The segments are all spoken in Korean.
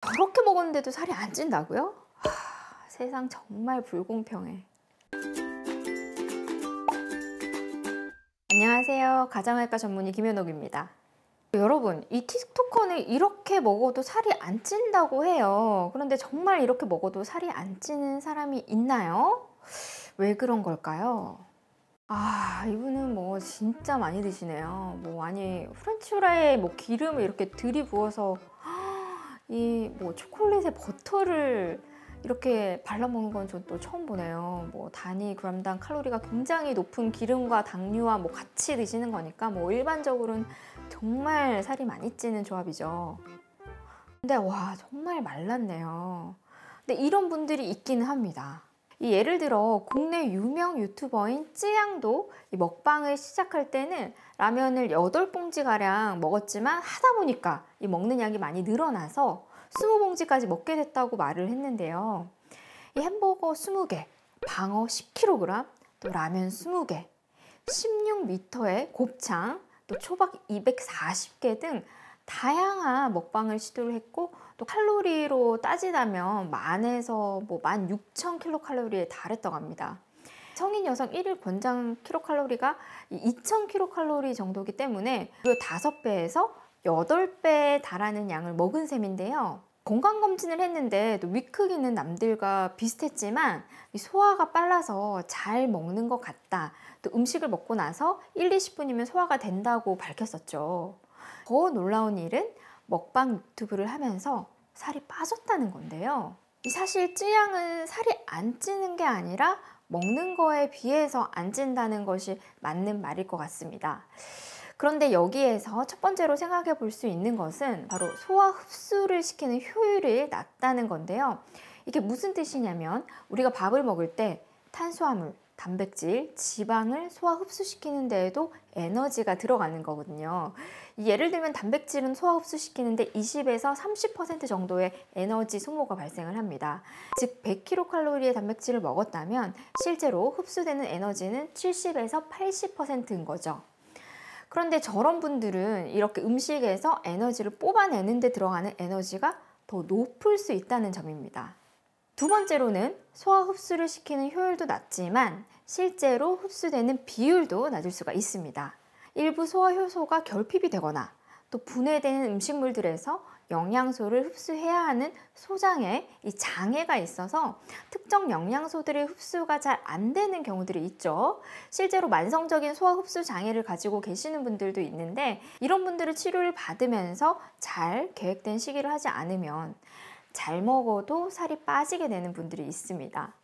저렇게 먹었는데도 살이 안 찐다고요? 세상 정말 불공평해. 안녕하세요. 가정의학과 전문의 김현옥입니다. 여러분, 이 틱토커는 이렇게 먹어도 살이 안 찐다고 해요. 그런데 정말 이렇게 먹어도 살이 안 찌는 사람이 있나요? 왜 그런 걸까요? 이분은 뭐 진짜 많이 드시네요. 아니 프렌치 후라이에 기름을 이렇게 들이부어서 이 초콜릿에 버터를 이렇게 발라 먹는 건 전 또 처음 보네요. 단위 그램당 칼로리가 굉장히 높은 기름과 당류와 같이 드시는 거니까 일반적으로는 정말 살이 많이 찌는 조합이죠. 근데 와, 정말 말랐네요. 근데 이런 분들이 있기는 합니다. 예를 들어 국내 유명 유튜버인 쯔양도 이 먹방을 시작할 때는 라면을 8봉지가량 먹었지만 하다 보니까 이 먹는 양이 많이 늘어나서 20봉지까지 먹게 됐다고 말을 했는데요. 이 햄버거 20개, 방어 10kg, 또 라면 20개, 16m의 곱창, 또 초밥 240개 등 다양한 먹방을 시도를 했고, 또 칼로리로 따지자면 10,000에서 16,000kcal에 달했다고 합니다. 성인 여성 1일 권장 킬로칼로리가 2,000kcal 정도이기 때문에 그 5배에서 8배에 달하는 양을 먹은 셈인데요. 건강검진을 했는데 또 위 크기는 남들과 비슷했지만 소화가 빨라서 잘 먹는 것 같다. 또 음식을 먹고 나서 1-20분이면 소화가 된다고 밝혔었죠. 더 놀라운 일은 먹방 유튜브를 하면서 살이 빠졌다는 건데요. 사실 쯔양은 살이 안 찌는 게 아니라 먹는 거에 비해서 안 찐다는 것이 맞는 말일 것 같습니다. 그런데 여기에서 첫 번째로 생각해 볼 수 있는 것은 바로 소화 흡수를 시키는 효율이 낮다는 건데요. 이게 무슨 뜻이냐면 우리가 밥을 먹을 때 탄수화물, 단백질, 지방을 소화 흡수시키는 데에도 에너지가 들어가는 거거든요. 예를 들면 단백질은 소화 흡수시키는데 20에서 30% 정도의 에너지 소모가 발생을 합니다. 즉 100kcal의 단백질을 먹었다면 실제로 흡수되는 에너지는 70에서 80%인 거죠. 그런데 저런 분들은 이렇게 음식에서 에너지를 뽑아내는 데 들어가는 에너지가 더 높을 수 있다는 점입니다. 두 번째로는 소화 흡수를 시키는 효율도 낮지만 실제로 흡수되는 비율도 낮을 수가 있습니다. 일부 소화 효소가 결핍이 되거나 또 분해되는 음식물들에서 영양소를 흡수해야 하는 소장에 이 장애가 있어서 특정 영양소들의 흡수가 잘 안 되는 경우들이 있죠. 실제로 만성적인 소화 흡수 장애를 가지고 계시는 분들도 있는데 이런 분들은 치료를 받으면서 잘 계획된 식이를 하지 않으면 잘 먹어도 살이 빠지게 되는 분들이 있습니다.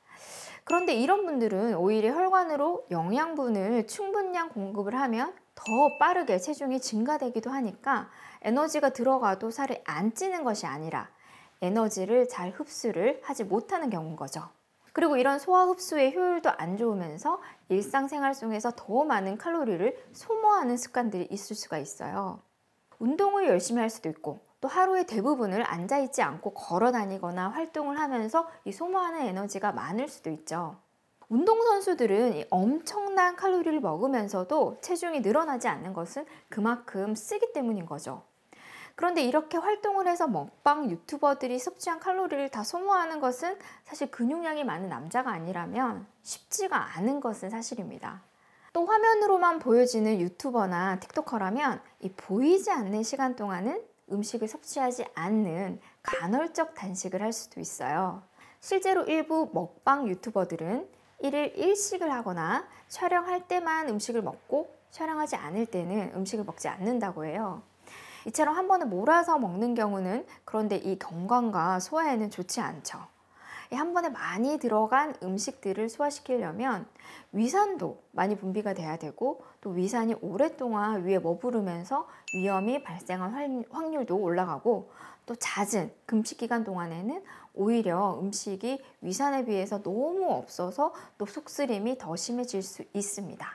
그런데 이런 분들은 오히려 혈관으로 영양분을 충분량 공급을 하면 더 빠르게 체중이 증가되기도 하니까 에너지가 들어가도 살이 안 찌는 것이 아니라 에너지를 잘 흡수를 하지 못하는 경우인 거죠. 그리고 이런 소화 흡수의 효율도 안 좋으면서 일상생활 속에서 더 많은 칼로리를 소모하는 습관들이 있을 수가 있어요. 운동을 열심히 할 수도 있고 또 하루의 대부분을 앉아있지 않고 걸어 다니거나 활동을 하면서 이 소모하는 에너지가 많을 수도 있죠. 운동선수들은 엄청난 칼로리를 먹으면서도 체중이 늘어나지 않는 것은 그만큼 쓰기 때문인 거죠. 그런데 이렇게 활동을 해서 먹방 유튜버들이 섭취한 칼로리를 다 소모하는 것은 사실 근육량이 많은 남자가 아니라면 쉽지가 않은 것은 사실입니다. 또 화면으로만 보여지는 유튜버나 틱토커라면 이 보이지 않는 시간 동안은 음식을 섭취하지 않는 간헐적 단식을 할 수도 있어요. 실제로 일부 먹방 유튜버들은 1일 1식을 하거나 촬영할 때만 음식을 먹고 촬영하지 않을 때는 음식을 먹지 않는다고 해요. 이처럼 한 번에 몰아서 먹는 경우는 그런데 이 건강과 소화에는 좋지 않죠. 한 번에 많이 들어간 음식들을 소화시키려면 위산도 많이 분비가 돼야 되고 또 위산이 오랫동안 위에 머무르면서 위염이 발생할 확률도 올라가고 또 잦은 금식 기간 동안에는 오히려 음식이 위산에 비해서 너무 없어서 또 속쓰림이 더 심해질 수 있습니다.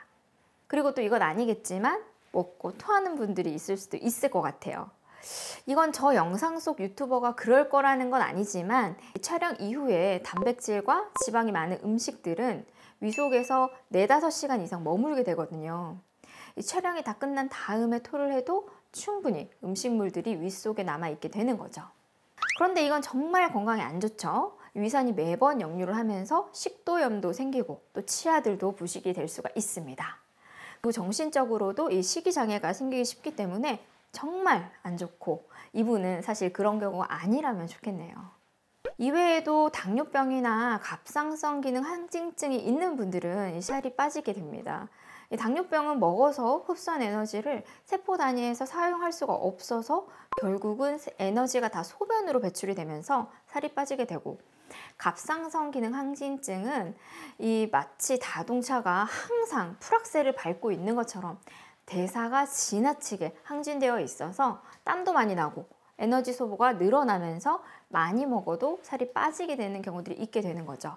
그리고 또 이건 아니겠지만 먹고 토하는 분들이 있을 수도 있을 것 같아요. 이건 저 영상 속 유튜버가 그럴 거라는 건 아니지만 촬영 이후에 단백질과 지방이 많은 음식들은 위 속에서 4-5시간 이상 머물게 되거든요. 이 촬영이 다 끝난 다음에 토를 해도 충분히 음식물들이 위 속에 남아있게 되는 거죠. 그런데 이건 정말 건강에 안 좋죠. 위산이 매번 역류를 하면서 식도염도 생기고 또 치아들도 부식이 될 수가 있습니다. 그리고 정신적으로도 이 식이장애가 생기기 쉽기 때문에 정말 안 좋고, 이분은 사실 그런 경우가 아니라면 좋겠네요. 이외에도 당뇨병이나 갑상선 기능 항진증이 있는 분들은 이 살이 빠지게 됩니다. 이 당뇨병은 먹어서 흡수한 에너지를 세포 단위에서 사용할 수가 없어서 결국은 에너지가 다 소변으로 배출이 되면서 살이 빠지게 되고, 갑상선 기능 항진증은 이 마치 자동차가 항상 풀악셀을 밟고 있는 것처럼 대사가 지나치게 항진되어 있어서 땀도 많이 나고 에너지 소모가 늘어나면서 많이 먹어도 살이 빠지게 되는 경우들이 있게 되는 거죠.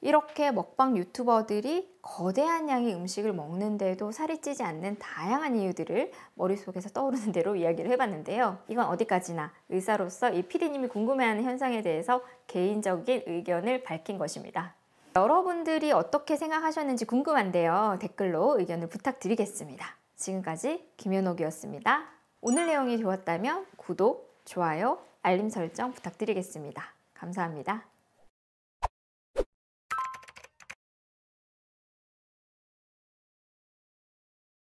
이렇게 먹방 유튜버들이 거대한 양의 음식을 먹는데도 살이 찌지 않는 다양한 이유들을 머릿속에서 떠오르는 대로 이야기를 해봤는데요. 이건 어디까지나 의사로서 이 PD님이 궁금해하는 현상에 대해서 개인적인 의견을 밝힌 것입니다. 여러분들이 어떻게 생각하셨는지 궁금한데요. 댓글로 의견을 부탁드리겠습니다. 지금까지 김연옥이었습니다. 오늘 내용이 좋았다면 구독, 좋아요, 알림 설정 부탁드리겠습니다. 감사합니다.